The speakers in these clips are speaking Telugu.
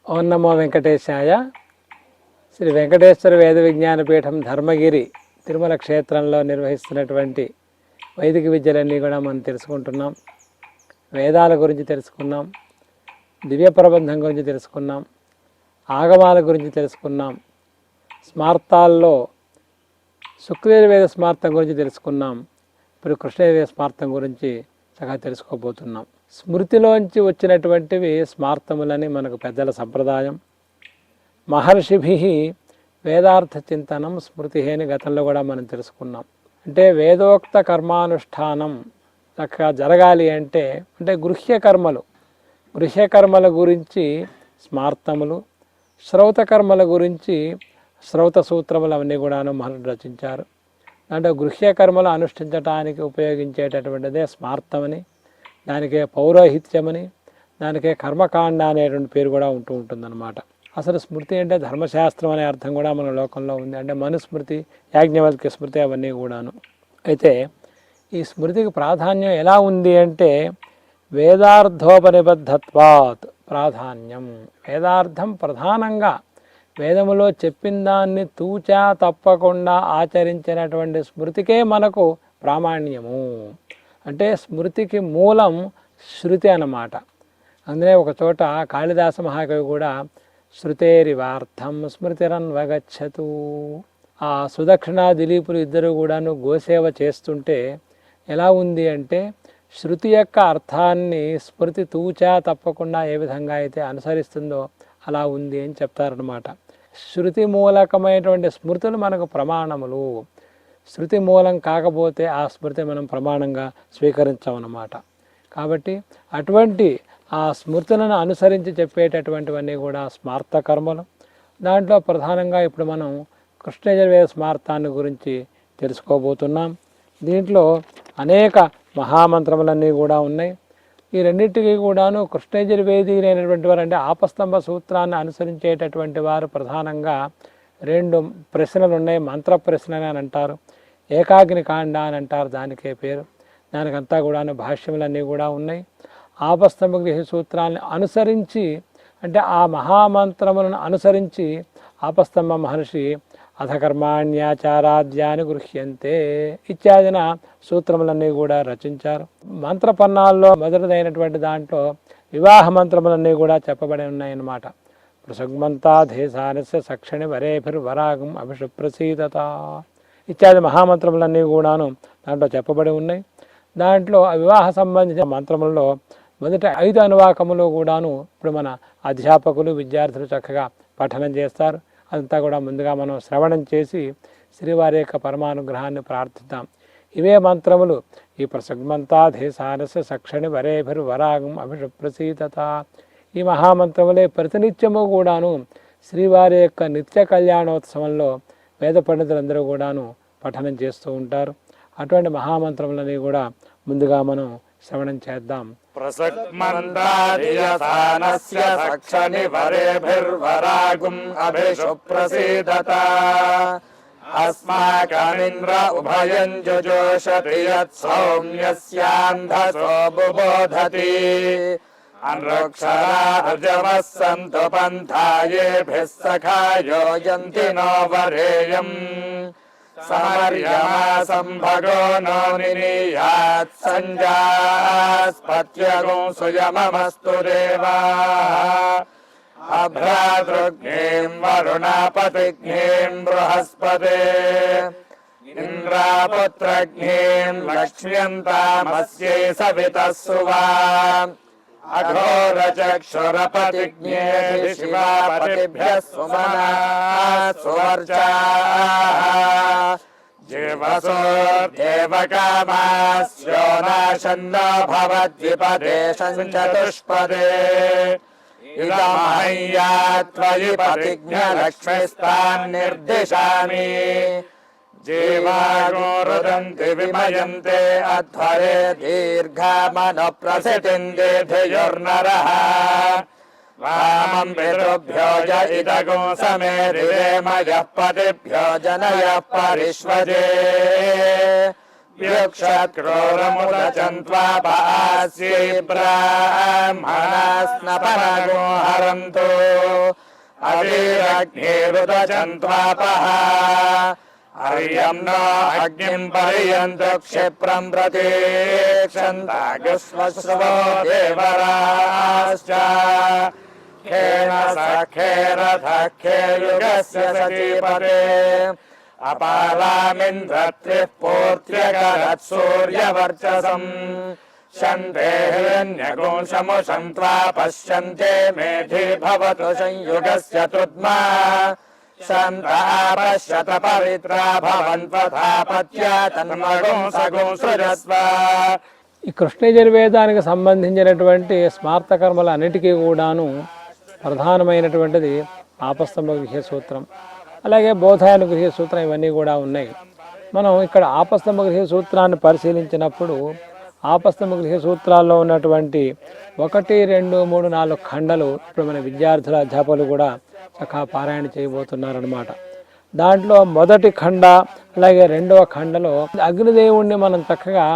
ఓం నమో వెంకటేశాయ. శ్రీ వెంకటేశ్వర వేద విజ్ఞాన పీఠం ధర్మగిరి తిరుమల క్షేత్రంలో నిర్వహిస్తున్నటువంటి వైదిక విద్యలన్నీ కూడా మనం తెలుసుకుంటున్నాం. వేదాల గురించి తెలుసుకున్నాం, దివ్య ప్రబంధం గురించి తెలుసుకున్నాం, ఆగమాల గురించి తెలుసుకున్నాం, స్మార్తాల్లో శుక్లయజుర్వేద స్మార్తం గురించి తెలుసుకున్నాం. ఇప్పుడు కృష్ణయజుర్వేద స్మార్తం గురించి చక్కగా తెలుసుకోబోతున్నాం. స్మృతిలోంచి వచ్చినటువంటివి స్మార్తములని మనకు పెద్దల సంప్రదాయం. మహర్షిభి వేదార్థ చింతనం స్మృతి అని గతంలో కూడా మనం తెలుసుకున్నాం. అంటే వేదోక్త కర్మానుష్ఠానం చక్కగా జరగాలి అంటే గృహ్యకర్మల గురించి స్మార్తములు, శ్రౌతకర్మల గురించి శ్రౌత సూత్రములు అవన్నీ కూడాను మహర్షులు రచించారు. అంటే గృహ్యకర్మలు అనుష్ఠించడానికి ఉపయోగించేటటువంటిదే స్మార్తమని, దానికే పౌరోహిత్యమని, దానికే కర్మకాండ అనేటువంటి పేరు కూడా ఉంటుందన్నమాట. అసలు స్మృతి అంటే ధర్మశాస్త్రం అనే అర్థం కూడా మన లోకంలో ఉంది. అంటే మనుస్మృతి, యాజ్ఞవల్క్య స్మృతి అవన్నీ కూడాను. అయితే ఈ స్మృతికి ప్రాధాన్యం ఎలా ఉంది అంటే వేదార్థోపనిబద్ధత్వాత్ ప్రాధాన్యం. వేదార్థం ప్రధానంగా వేదములో చెప్పిన దాన్ని తూచా తప్పకుండా ఆచరించినటువంటి స్మృతికే మనకు ప్రామాణ్యము. అంటే స్మృతికి మూలం శృతి అన్నమాట. అందుకే ఒక చోట కాళిదాస మహాకవి కూడా శృతేరివార్థం స్మృతిరన్వగచ్చతు. ఆ సుదక్షిణ దిలీపులు ఇద్దరు కూడాను గోసేవ చేస్తుంటే ఎలా ఉంది అంటే శృతి యొక్క అర్థాన్ని స్మృతి తూచా తప్పకుండా ఏ విధంగా అయితే అనుసరిస్తుందో అలా ఉంది అని చెప్తారనమాట. శృతి మూలకమైనటువంటి స్మృతులు మనకు ప్రమాణములు. శృతి మూలం కాకపోతే ఆ స్మృతి మనం ప్రమాణంగా స్వీకరించామన్నమాట. కాబట్టి అటువంటి ఆ స్మృతులను అనుసరించి చెప్పేటటువంటివన్నీ కూడా స్మార్త కర్మలు. దాంట్లో ప్రధానంగా ఇప్పుడు మనం కృష్ణయజుర్వేద స్మార్తాన్ని గురించి తెలుసుకోబోతున్నాం. దీంట్లో అనేక మహామంత్రములన్నీ కూడా ఉన్నాయి. ఈ రెండింటికి కూడాను కృష్ణయజుర్వేదీలైనటువంటి వారు అంటే ఆపస్తంభ సూత్రాన్ని అనుసరించేటటువంటి వారు ప్రధానంగా 2 ప్రశ్నలు ఉన్నాయి. మంత్ర ప్రశ్నలు అని అంటారు, ఏకాగ్ని కాండ అని అంటారు, దానికే పేరు. దానికంతా కూడాను భాష్యములన్నీ కూడా ఉన్నాయి. ఆపస్తంభ గృహ సూత్రాన్ని అనుసరించి అంటే ఆ మహామంత్రములను అనుసరించి ఆపస్తంభ మహర్షి అధకర్మాణ్యాచారాద్యాన్ని గృహ్యంతే ఇత్యాదిన సూత్రములన్నీ కూడా రచించారు. మంత్రపన్నాల్లో మొదటిదైనటువంటి దాంట్లో వివాహ మంత్రములన్నీ కూడా చెప్పబడి ఉన్నాయన్నమాట. పృషగ్మంతాధేశానస్య సక్షణి వరేభిర్వరాగం అభిషుప్రసీదత ఇత్యాది మహామంత్రములన్నీ కూడాను దాంట్లో చెప్పబడి ఉన్నాయి. దాంట్లో వివాహ సంబంధించిన మంత్రములలో మొదట 5 అనువాకములు కూడాను ఇప్పుడు మన అధ్యాపకులు విద్యార్థులు చక్కగా పఠనం చేస్తారు. అదంతా కూడా ముందుగా మనం శ్రవణం చేసి శ్రీవారి యొక్క పరమానుగ్రహాన్ని ప్రార్థిద్దాం. ఇవే మంత్రములు ఈ ప్రసగ్మంతాధేశానస్య సక్షణి వరేభిర్వరాగం అభిషుప్రసీదత. ఈ మహామంత్రములే ప్రతినిత్యము కూడాను శ్రీవారి యొక్క నిత్య కళ్యాణోత్సవంలో వేద పండితులందరూ కూడాను పఠనం చేస్తూ ఉంటారు. అటువంటి మహామంత్రములని కూడా ముందుగా మనం శ్రవణం చేద్దాం. ప్రసగ్మంతాధియసానస్య సక్షణి వరేభిర్వరాగం అభిషుప్రసీదత. అస్మాకమింద్ర ఉభయం జుజోషతి యత్ సౌమ్యస్యాంధసో బుబోధతి. అనృక్షరాజమः సంతు పంథాయేభిः సఖాయో యంతి నో వరేయం సమర్యమా సంభగో నో నినీయాత్ సంజాస్పత్యగుం సుయమమస్తు దేవాః అభ్రాతృఘ్నీం వరుణాపతిఘ్నీం బృహస్పతే ఇంద్రాపుత్రఘ్నీం లక్ష్మ్యంతామస్యై సవితః సువా అఘోరచక్షురపతిజ్ఞే శివాపతిభ్యः సుమనా సువర్చాః జీవసోర్దేవకామాస్యో నాశన్నో భవద్విపదే చతుష్పదే ఇదమహయ్యా త్వయి పతిజ్ఞ లక్ష్మిస్తాన్నిర్దిశామి జీవాగోరుదంతి విమయంతే అధ్వరే దీర్ఘమను ప్రసితిందే ధియుర్నరః వామం పితృభ్యో య ఇదగుం సమేరివేమయః పతిభ్యో జనయః పరిష్వజే వ్యుక్షత్క్రూరముదచన్త్వాపాస్యై బ్రాహ్మణాస్నపనగో హరంతు అవిరగ్నిరుదచన్త్వాపః అర్యం నో అగ్నిం పరియంతు క్షిప్రం ప్రతీక్షంతాగస్వశ్రవో దేవరాశ్చ ఖేన సఖేరథః ఖేయుగస్య సచీపతే అపాలామింద్రత్రిః పూర్త్యగరత్ సూర్యవర్చసం శంతే హిరణ్యగుంసముషంత్వా పశ్యంతే మేధి భవతు సంయుగస్య తుద్మా శంతాపశ్యత పవిత్రా భవంత్వథాపత్యా తన్మగుంసగుం సృజస్వ. ఈ కృష్ణయజుర్వేదానికి సంబంధించినటువంటి స్మార్త కర్మలు అన్నిటికీ కూడాను ప్రధానమైనటువంటిది ఆపస్తంభ గృహ్య సూత్రం, అలాగే బోధాయనుగృహ్య సూత్రం, ఇవన్నీ కూడా ఉన్నాయి. మనం ఇక్కడ ఆపస్తంభ గృహ్య సూత్రాన్ని పరిశీలించినప్పుడు ఆపస్తంభ గృహ్య సూత్రాల్లో ఉన్నటువంటి 1, 2, 3, 4 ఖండలు ఇప్పుడు మన విద్యార్థుల అధ్యాపకులు కూడా చక్కగా పారాయణ చేయబోతున్నారనమాట. దాంట్లో మొదటి ఖండ అలాగే రెండవ ఖండలో అగ్నిదేవుణ్ణి మనం చక్కగా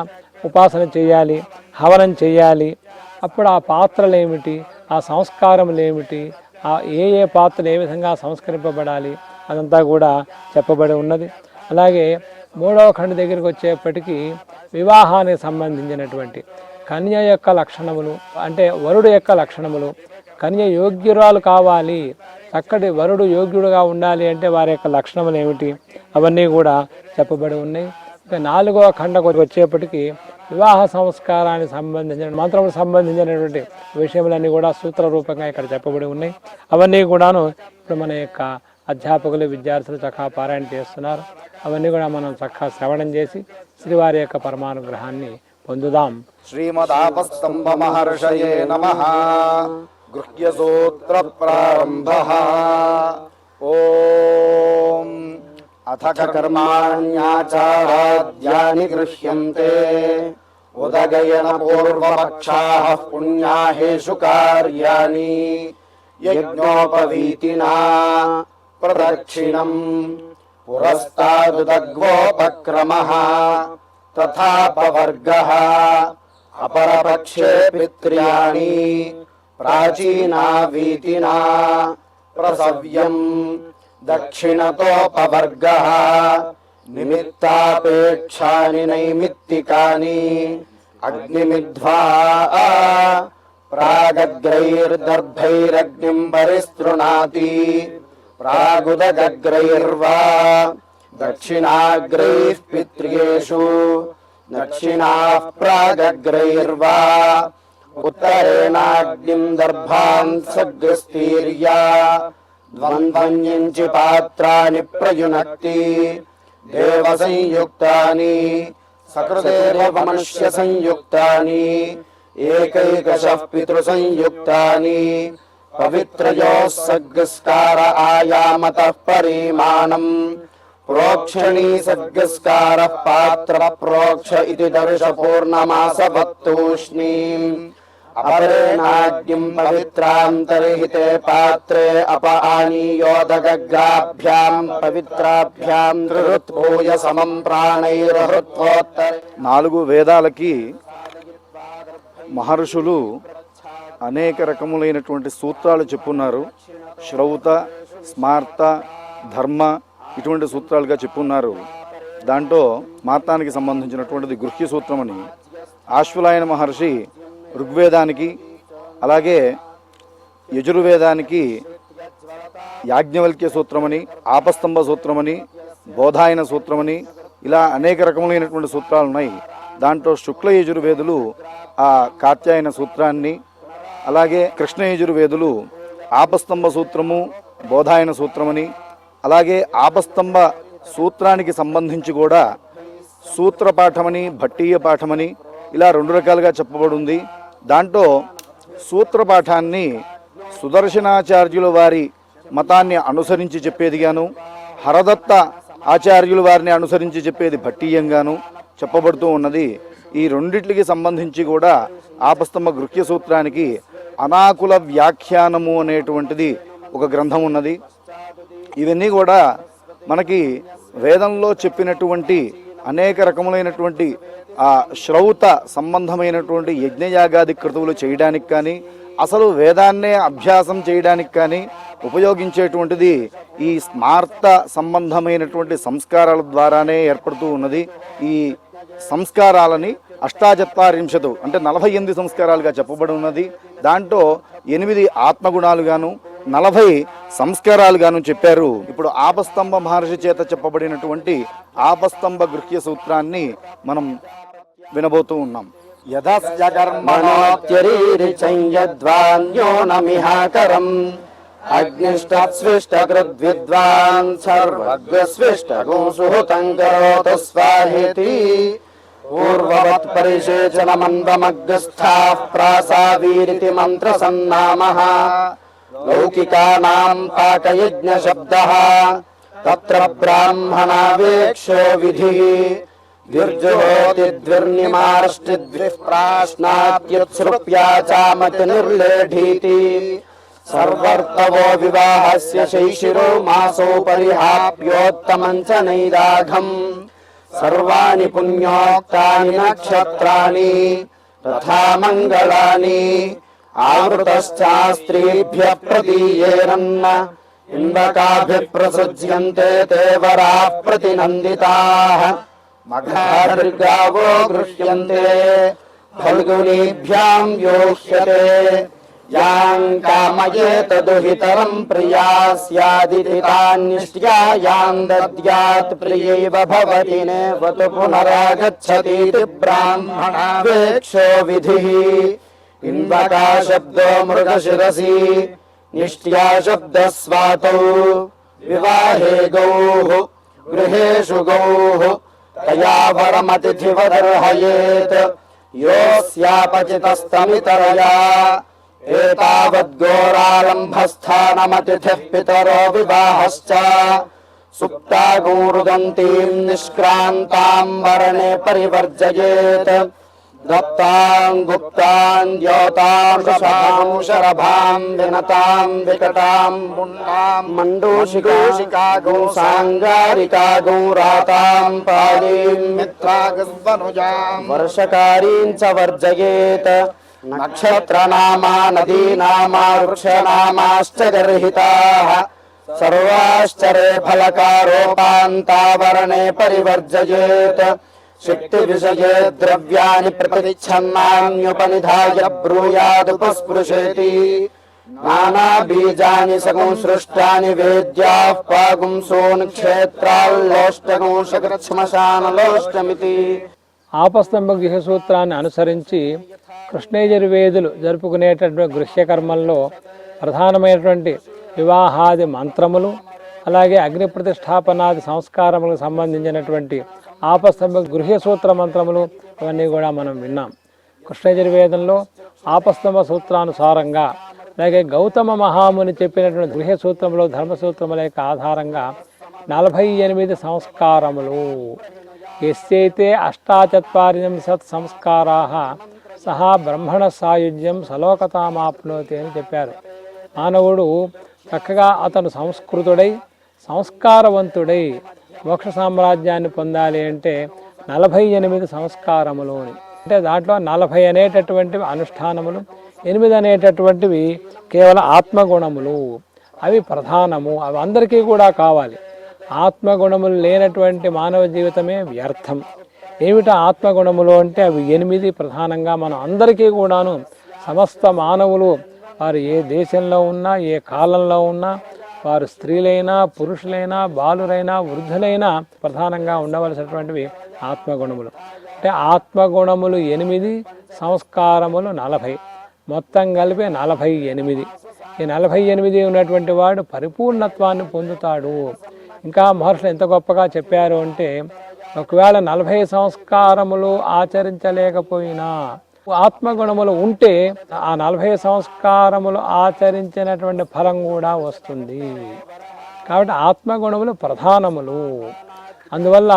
ఉపాసన చేయాలి, హవనం చేయాలి. అప్పుడు ఆ పాత్రలు ఏమిటి, ఆ సంస్కారములు ఏమిటి, ఆ ఏ పాత్రలు ఏ విధంగా సంస్కరింపబడాలి అదంతా కూడా చెప్పబడి ఉన్నది. అలాగే మూడవ ఖండ దగ్గరికి వచ్చేప్పటికీ వివాహానికి సంబంధించినటువంటి కన్య యొక్క లక్షణములు, అంటే వరుడు యొక్క లక్షణములు, కన్య యోగ్యురాలు కావాలి, చక్కటి వరుడు యోగ్యుడుగా ఉండాలి అంటే వారి యొక్క లక్షణములు ఏమిటి, అవన్నీ కూడా చెప్పబడి ఉన్నాయి. ఇక 4వ ఖండకు వచ్చేప్పటికీ వివాహ సంస్కారానికి సంబంధించిన మంత్రములకు సంబంధించినటువంటి విషయములన్నీ కూడా సూత్ర రూపంగా ఇక్కడ చెప్పబడి ఉన్నాయి. అవన్నీ కూడాను ఇప్పుడు మన యొక్క అధ్యాపకులు విద్యార్థులు చక్కగా పారాయణ చేస్తున్నారు. అవన్నీ కూడా మనం చక్కగా శ్రవణం చేసి శ్రీవారి యొక్క పరమానుగ్రహాన్ని పొందుదాం. శ్రీమదాపస్తంభ మహర్షయే నమః. గృహ్య సూత్ర ప్రారంభః. ఓం అథ కర్మాణ్యాచారాద్యాని గృహ్యంతే ఉదగయన పూర్వపక్షాః పుణ్యాహేషు కార్యాణి యజ్ఞోపవీతినా ప్రదక్షిణం పురస్తాదుదగ్వోపక్రమః తథాపవర్గః అపరపక్షే పిత్ర్యాణి ప్రాచీనా వీతినా ప్రసవ్యం దక్షిణతోపవర్గః నిమిత్తాపేక్షాని నైమిత్తికాని అగ్నిమిధ్వా ప్రాగగ్రైర్దర్భైరగ్నిం పరిస్తృణాతి ప్రాగుదగ్రైర్వా దక్షిణాగ్రైః పిత్ర్యేషు దక్షిణాః ప్రాగగ్రైర్వా ఉత్తరేణాగ్నిం దర్భాన్ సగ్రస్తీర్యా ద్వంద్వన్యంచి పాత్రాని ప్రయునక్తి దేవ సంయుక్తాని సకృదేవ మనుష్య సంయుక్తాని ఏకైకశః పితృ సంయుక్తాని పవిత్రయోః సగ్గస్కార ఆయామతః పరిమాణం ప్రోక్షణీ సగ్గస్కారః పాత్ర ప్రోక్ష ఇతి దర్శ పూర్ణమాసవత్తూష్ణీం అపరేణాగ్నిం పవిత్రాంతర్హితే పాత్రే అప ఆనీయోదగ్రాభ్యాం పవిత్రాభ్యాం త్రిహృత్భూయ సమం ప్రాణైర్హృత్వోత్తరే. 4 వేదాలకి మహర్షులు అనేక రకములైనటువంటి సూత్రాలు చెప్పున్నారు. శ్రౌత, స్మార్త, ధర్మ ఇటువంటి సూత్రాలుగా చెప్పున్నారు. దాంట్లో స్మార్తానికి సంబంధించినటువంటిది గృహ్య సూత్రమని, ఆశ్వలాయన మహర్షి ఋగ్వేదానికి అలాగే యజుర్వేదానికి యాజ్ఞవల్క్య సూత్రమని, ఆపస్తంభ సూత్రమని, బోధాయన సూత్రమని ఇలా అనేక రకములైనటువంటి సూత్రాలు ఉన్నాయి. దాంట్లో శుక్ల యజుర్వేదులు ఆ కాత్యాయన సూత్రాన్ని, అలాగే కృష్ణ యజుర్వేదులు ఆపస్తంభ సూత్రము, బోధాయన సూత్రమని, అలాగే ఆపస్తంభ సూత్రానికి సంబంధించి కూడా సూత్రపాఠమని, భట్టీయ పాఠమని ఇలా 2 రకాలుగా చెప్పబడి ఉంది. దాంట్లో సూత్రపాఠాన్ని సుదర్శనాచార్యుల వారి మతాన్ని అనుసరించి చెప్పేదిగాను, హరదత్త ఆచార్యుల వారిని అనుసరించి చెప్పేది భట్టీయంగాను చెప్పబడుతూ ఉన్నది. ఈ రెండిట్లకి సంబంధించి కూడా ఆపస్తంభ గృహ్య సూత్రానికి అనాకుల వ్యాఖ్యానము అనేటువంటిది ఒక గ్రంథం ఉన్నది. ఇవన్నీ కూడా మనకి వేదంలో చెప్పినటువంటి అనేక రకములైనటువంటి శ్రౌత సంబంధమైనటువంటి యజ్ఞయాగాది క్రతువులు చేయడానికి కానీ, అసలు వేదాన్నే అభ్యాసం చేయడానికి కానీ ఉపయోగించేటువంటిది ఈ స్మార్త సంబంధమైనటువంటి సంస్కారాల ద్వారానే ఏర్పడుతూ ఉన్నది. ఈ సంస్కారాలని 48 అంటే 48 సంస్కారాలుగా చెప్పబడి ఉన్నది. దాంట్లో 8 ఆత్మగుణాలుగాను 40 సంస్కారాలుగాను చెప్పారు. ఇప్పుడు ఆపస్తంభ మహర్షి చేత చెప్పబడినటువంటి ఆపస్తంభ గృహ్య సూత్రాన్ని మనం వినబోతూ ఉన్నాం. యదస్య కర్మణోత్యరీరిచంయద్వాన్యో నమిహాకరం అగ్నిష్టస్విష్టకృద్విద్వాన్ సర్వజ్ఞస్విష్టగోసుహృతం కరోతు స్వాహేతి పూర్వవత్ పరిశేచనమందమగ్రస్థాః ప్రాసావీరితి మంత్రసన్నామః లౌకికానాం పాకయజ్ఞశబ్దః తత్ర బ్రాహ్మణావేక్షో విధిః ద్విర్జుహోతి ద్విర్నిమార్ష్టిద్విః ప్రాశ్నాత్యుత్సృప్యాచామతి నిర్లేఢీతి సర్వర్తవో వివాహస్య శైశిరో మాసో పరిహాప్యోత్తమం చ నైదాఘం సర్వాణి పుణ్యోక్తాని నక్షత్రాణి తథా మంగళాని ఆవృతశ్చాస్త్రీభ్యః ప్రదీయేరన్న ఇందకాభిప్రసజ్యంతే తే వరాః ప్రతినందితాః మఘార్గావో గృహ్యంతే ఫల్గునీభ్యాం యోహ్యతే యాం కామయేత దుహితరం ప్రియా స్యాదితి తాన్నిష్ట్యాయాం దద్యాత్ ప్రియైవ భవతి నేవతు పునరాగచ్చతీతి బ్రాహ్మణావేక్షో విధిః ఇన్వకా శబ్దో మృగశిరసి నిష్ట్యా శబ్దస్వాతౌ వివాహే గౌః గృహేషు గౌః తయా వరమతిథివదర్హయేత్ యోస్యాపచితస్తమితరయా ఏతావద్ఘోరారంభస్థానమతిథిః పితరో వివాహశ్చ సుప్తాగోరుదంతీం నిష్క్రాంతాం వరణే పరివర్జయేత్ దత్తాం గుప్తాం ద్యోతాం శరభాం వినతాం వికటాం పుణ్యాం మండూషికాగౌ సాంగారికాగౌ రాతాం పాలీం మిత్రాగస్వనుజాం వర్షకారీం చ వర్జయేత్ నక్షత్రనామా నదీనామా వృక్షనామాశ్చ గర్హితాః సర్వాశ్చరే ఫలకారోపాంతావరణే పరివర్జయేత్ శక్తి విషయే ద్రవ్యాని ప్రతిచ్ఛన్నాన్యుపనిధాయ బ్రూయాదుపస్పృశేతి నానా బీజాని సంసృష్టాని వేద్యాః పాగుంసోన్ క్షేత్రాల్లోష్టగంశకృశ్మశానలోష్టమితి. ఆపస్తంభ గృహ సూత్రాన్ని అనుసరించి కృష్ణయజుర్వేదులు జరుపుకునేటటువంటి గృహ్యకర్మల్లో ప్రధానమైనటువంటి వివాహాది మంత్రములు, అలాగే అగ్ని ప్రతిష్టాపనాది సంస్కారములకు సంబంధించినటువంటి ఆపస్తంభ గృహ్య సూత్ర మంత్రములు అవన్నీ కూడా మనం విన్నాం. కృష్ణయజుర్వేదంలో ఆపస్తంభ సూత్రానుసారంగా, అలాగే గౌతమ మహాముని చెప్పినటువంటి గృహ్య సూత్రములు ధర్మసూత్రముల యొక్క ఆధారంగా 48 సంస్కారములు, ఎస్యైతే 48 సంస్కారాః సహా బ్రహ్మణ సాయుజ్యం సలోకతామాప్నోతి అని చెప్పారు. మానవుడు చక్కగా అతను సంస్కృతుడై మోక్ష సామ్రాజ్యాన్ని పొందాలి అంటే 48 సంస్కారములు. అంటే దాంట్లో 40 అనేటటువంటివి అనుష్ఠానములు, 8 అనేటటువంటివి కేవలం ఆత్మగుణములు. అవి ప్రధానము, అవి అందరికీ కూడా కావాలి. ఆత్మగుణములు లేనటువంటి మానవ జీవితమే వ్యర్థం. ఏమిటా ఆత్మగుణములు అంటే అవి 8 ప్రధానంగా మనం అందరికీ కూడాను, సమస్త మానవులు వారు ఏ దేశంలో ఉన్నా, ఏ కాలంలో ఉన్నా, వారు స్త్రీలైనా, పురుషులైనా, బాలురైనా, వృద్ధులైనా ప్రధానంగా ఉండవలసినటువంటివి ఆత్మగుణములు. అంటే ఆత్మగుణములు 8, సంస్కారములు 40, మొత్తం కలిపి 48. ఈ 48 ఉన్నటువంటి వాడు పరిపూర్ణత్వాన్ని పొందుతాడు. ఇంకా మహర్షులు ఎంత గొప్పగా చెప్పారు అంటే, ఒకవేళ 40 సంస్కారములు ఆచరించలేకపోయినా ఆత్మగుణములు ఉంటే ఆ 40 సంస్కారములు ఆచరించినటువంటి ఫలం కూడా వస్తుంది. కాబట్టి ఆత్మగుణములు ప్రధానములు. అందువల్ల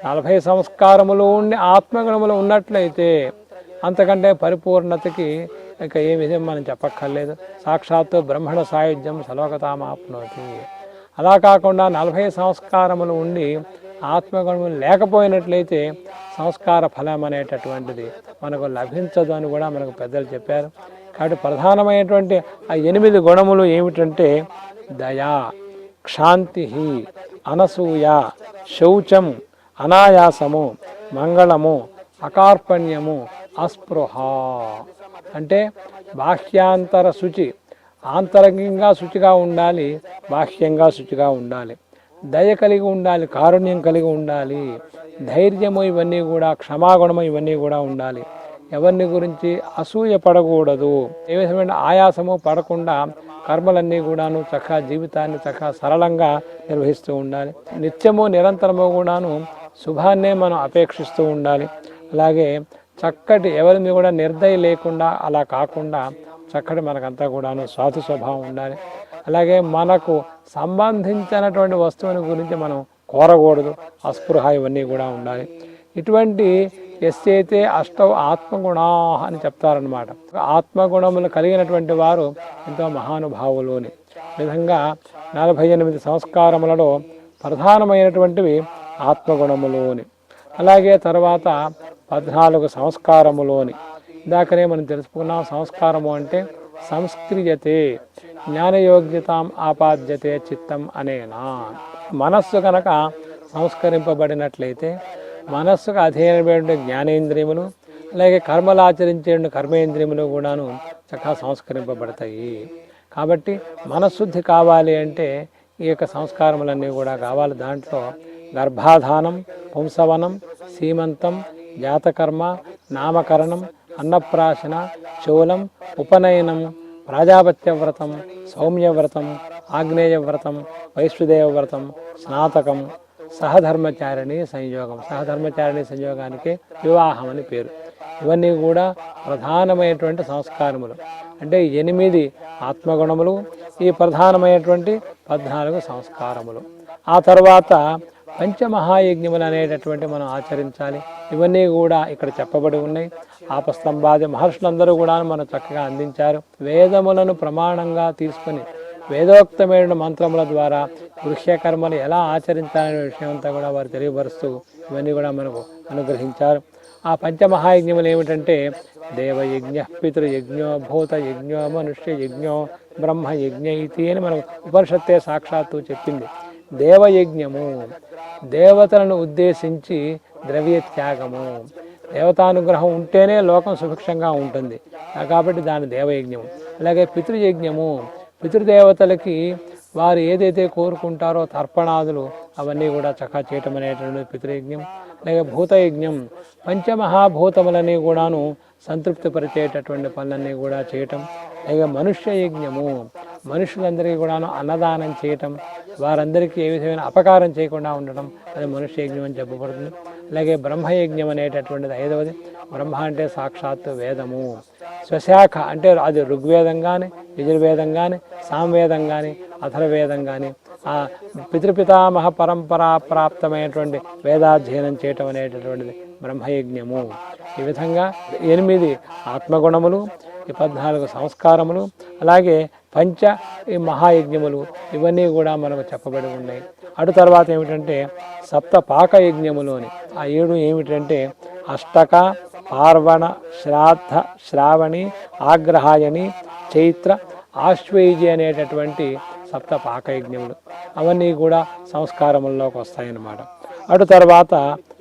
40 సంస్కారములు ఉండి ఆత్మగుణములు ఉన్నట్లయితే అంతకంటే పరిపూర్ణతకి ఇక ఏ విధం మనం చెప్పక్కర్లేదు. సాక్షాత్తు బ్రహ్మణ సాయుధ్యం సలోకతామాప్నోతి. అలా కాకుండా 40 సంస్కారములు ఉండి ఆత్మగుణములు లేకపోయినట్లయితే సంస్కార ఫలం అనేటటువంటిది మనకు లభించదు అని కూడా మనకు పెద్దలు చెప్పారు. కాబట్టి ప్రధానమైనటువంటి ఆ 8 గుణములు ఏమిటంటే దయా, క్షాంతి, అనసూయ, శౌచం, అనాయాసము, మంగళము, అకార్పణ్యము, అస్పృహ. అంటే బాహ్యాంతర శుచి, ఆంతరంగంగా శుచిగా ఉండాలి, బాహ్యంగా శుచిగా ఉండాలి, దయ కలిగి ఉండాలి, కారుణ్యం కలిగి ఉండాలి, ధైర్యము ఇవన్నీ కూడా, క్షమాగుణము ఇవన్నీ కూడా ఉండాలి. ఎవరిని గురించి అసూయ పడకూడదు. ఏ విధమైన ఆయాసము పడకుండా కర్మలన్నీ కూడాను చక్కగా జీవితాన్ని చక్కగా సరళంగా నిర్వహిస్తూ ఉండాలి. నిత్యము నిరంతరము కూడాను శుభాన్నే మనం అపేక్షిస్తూ ఉండాలి. అలాగే చక్కటి ఎవరి మీద కూడా నిర్దయ లేకుండా అలా కాకుండా చక్కటి మనకంతా కూడాను స్వాతి స్వభావం ఉండాలి. అలాగే మనకు సంబంధించినటువంటి వస్తువుని గురించి మనం కోరకూడదు, అస్పృహ ఇవన్నీ కూడా ఉండాలి. ఇటువంటి ఎస్సైతే అష్టౌ ఆత్మగుణా అని చెప్తారనమాట. ఆత్మగుణములు కలిగినటువంటి వారు ఎంతో మహానుభావులు అని. విధంగా 48 సంస్కారములలో ప్రధానమైనటువంటివి ఆత్మగుణములు అని. అలాగే తర్వాత 14 సంస్కారములోని. ఇందాకనే మనం తెలుసుకున్నాం, సంస్కారము అంటే సంస్క్రియతే జ్ఞానయోగ్యతాం ఆపాద్యతే చిత్తం అనేనా. మనస్సు కనుక సంస్కరింపబడినట్లయితే మనస్సుకు అధీనమైన జ్ఞానేంద్రియములు అలాగే కర్మలు ఆచరించే కర్మేంద్రియములు కూడాను చక్కగా సంస్కరింపబడతాయి. కాబట్టి మనశుద్ధి కావాలి అంటే ఈ యొక్క సంస్కారములన్నీ కూడా కావాలి. దాంట్లో గర్భాధానం, పుంసవనం, సీమంతం, జాతకర్మ, నామకరణం, అన్నప్రాశన, శూలం, ఉపనయనం, ప్రాజాపత్య వ్రతం, సౌమ్యవ్రతం, ఆగ్నేయ వ్రతం, వైశ్వదేవ వ్రతం, స్నాతకం, సహధర్మచారిణి సంయోగం. సహధర్మచారిణి సంయోగానికి వివాహం అని పేరు. ఇవన్నీ కూడా ప్రధానమైనటువంటి సంస్కారములు. అంటే 8 ఆత్మగుణములు, ఈ ప్రధానమైనటువంటి 14 సంస్కారములు. ఆ తర్వాత పంచమహాయజ్ఞములు అనేటటువంటి మనం ఆచరించాలి. ఇవన్నీ కూడా ఇక్కడ చెప్పబడి ఉన్నాయి. ఆపస్తంభాది మహర్షులందరూ కూడా మనం చక్కగా అందించారు. వేదములను ప్రమాణంగా తీసుకొని వేదోక్తమైన మంత్రముల ద్వారా గృహ్యకర్మలు ఎలా ఆచరించాలనే విషయం అంతా కూడా వారు తెలియపరుస్తూ ఇవన్నీ కూడా మనకు అనుగ్రహించారు. ఆ పంచమహాయజ్ఞములు ఏమిటంటే దేవయజ్ఞ, పితృయజ్ఞో, భూతయజ్ఞో, మనుష్య యజ్ఞో, బ్రహ్మయజ్ఞ ఇది అని మనకు ఉపనిషత్తే సాక్షాత్తు చెప్పింది. దేవయజ్ఞము దేవతలను ఉద్దేశించి ద్రవ్య త్యాగము. దేవతానుగ్రహం ఉంటేనే లోకం సుభిక్షంగా ఉంటుంది కాబట్టి దాని దేవయజ్ఞము. అలాగే పితృయజ్ఞము, పితృదేవతలకి వారు ఏదైతే కోరుకుంటారో తర్పణాదులు అవన్నీ కూడా చక్కగా చేయటం అనేటువంటి పితృయజ్ఞం. అలాగే భూతయజ్ఞం, పంచమహాభూతములని కూడాను సంతృప్తిపరిచేటటువంటి పనులన్నీ కూడా చేయటం. అలాగే మనుష్య యజ్ఞము, మనుషులందరికీ కూడాను అన్నదానం చేయటం, వారందరికీ ఏ విధమైన అపకారం చేయకుండా ఉండటం, అది మనుష్య యజ్ఞం అని చెప్పబడుతుంది. అలాగే బ్రహ్మయజ్ఞం అనేటటువంటిది 5వది. బ్రహ్మ అంటే సాక్షాత్తు వేదము. స్వశాఖ అంటే అది ఋగ్వేదం కానీ, యజుర్వేదం కానీ, సామవేదం కానీ, అథర్వేదం కానీ ఆ పితృపితామహ పరంపరా ప్రాప్తమైనటువంటి వేదాధ్యయనం చేయటం అనేటటువంటిది బ్రహ్మయజ్ఞము. ఈ విధంగా 8 ఆత్మగుణములు, ఈ 14 సంస్కారములు, అలాగే ఈ మహాయజ్ఞములు ఇవన్నీ కూడా మనకు చెప్పబడి ఉన్నాయి. అటు తర్వాత ఏమిటంటే సప్త పాక యజ్ఞములు అని. ఆ 7 ఏమిటంటే అష్టక, పార్వణ, శ్రాద్ధ, శ్రావణి, ఆగ్రహాయణి, చైత్ర, ఆశ్వయుజి అనేటటువంటి సప్త పాకయజ్ఞములు అవన్నీ కూడా సంస్కారముల్లోకి వస్తాయన్నమాట. అటు తర్వాత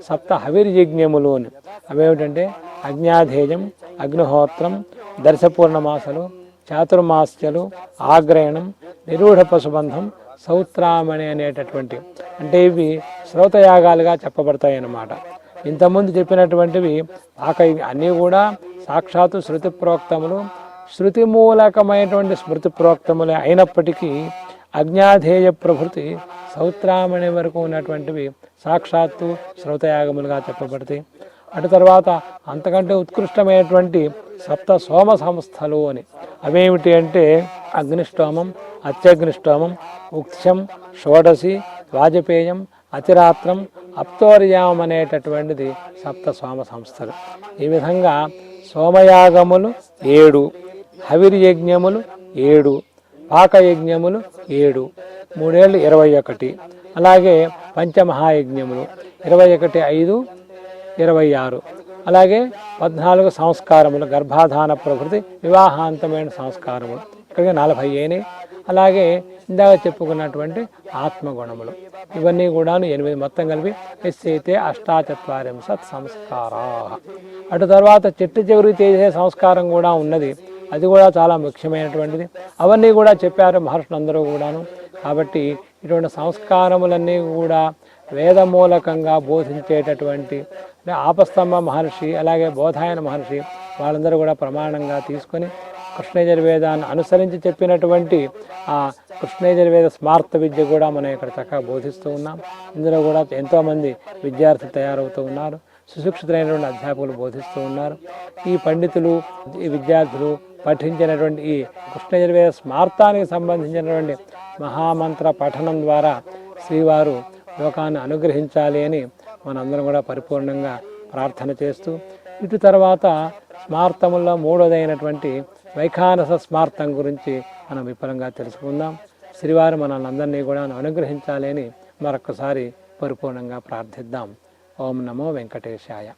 సప్త హవిర్యజ్ఞములు అని అవేమిటంటే అజ్ఞాధేయం, అగ్నిహోత్రం, దర్శపూర్ణమాసలు, చాతుర్మాస్యలు, ఆగ్రయణం, నిరూఢ పశుబంధం, సౌత్రామణి అనేటటువంటి అంటే ఇవి శ్రౌతయాగాలుగా చెప్పబడతాయి అన్నమాట. ఇంతకుముందు చెప్పినటువంటివి అన్నీ కూడా సాక్షాత్తు శృతి ప్రోక్తములు, శృతి మూలకమైనటువంటి స్మృతి ప్రోక్తములే అయినప్పటికీ అజ్ఞాధేయ ప్రభృతి సౌత్రామణి వరకు ఉన్నటువంటివి సాక్షాత్తు శ్రౌతయాగములుగా చెప్పబడతాయి. అటు తర్వాత అంతకంటే ఉత్కృష్టమైనటువంటి సప్త సోమ సంస్థలు అని అవేమిటి అంటే అగ్నిష్టోమం, అత్యగ్నిష్టోమం, ఉక్ష్యం, షోడశి, వాజపేయం, అతిరాత్రం, అప్తోర్యామం అనేటటువంటిది సప్త సోమ సంస్థలు. ఈ విధంగా సోమయాగములు 7, హవిర్యజ్ఞములు 7, పాకయజ్ఞములు 7, 3 ఏళ్ళు 21, అలాగే పంచమహాయజ్ఞములు 21, 5, 26, అలాగే 14 సంస్కారములు గర్భాధాన ప్రభృతి వివాహాంతమైన సంస్కారములు ఇక్కడికి 40 అయినాయి. అలాగే ఇందాక చెప్పుకున్నటువంటి ఆత్మగుణములు ఇవన్నీ కూడాను 8 మొత్తం కలిపి ఎస్సైతే 84 సంస్కారా. అటు తర్వాత చెట్టు చివరికి చేసే సంస్కారం కూడా ఉన్నది, అది కూడా చాలా ముఖ్యమైనటువంటిది. అవన్నీ కూడా చెప్పారు మహర్షులందరూ కూడాను. కాబట్టి ఇటువంటి సంస్కారములన్నీ కూడా వేదమూలకంగా బోధించేటటువంటి అంటే ఆపస్తంభ మహర్షి అలాగే బోధాయన మహర్షి వాళ్ళందరూ కూడా ప్రమాణంగా తీసుకొని కృష్ణయజుర్వేదాన్ని అనుసరించి చెప్పినటువంటి ఆ కృష్ణయజుర్వేద స్మార్త విద్య కూడా మనం ఇక్కడ చక్కగా బోధిస్తూ ఉన్నాం. ఇందులో కూడా ఎంతోమంది విద్యార్థులు తయారవుతూ ఉన్నారు, సుశిక్షితులైనటువంటి అధ్యాపకులు బోధిస్తూ ఉన్నారు. ఈ పండితులు, ఈ విద్యార్థులు పఠించినటువంటి ఈ కృష్ణయజుర్వేద స్మార్తానికి సంబంధించినటువంటి మహామంత్ర పఠనం ద్వారా శ్రీవారు లోకాన్ని అనుగ్రహించాలి అని మనందరం కూడా పరిపూర్ణంగా ప్రార్థన చేస్తూ ఇటు తర్వాత స్మార్తముల్లో 3వదైనటువంటి వైఖానస స్మార్తం గురించి మనం విపులంగా తెలుసుకుందాం. శ్రీవారు మనల్ని అందరినీ కూడా అనుగ్రహించాలి అని మరొకసారి పరిపూర్ణంగా ప్రార్థిద్దాం. ఓం నమో వెంకటేశాయ.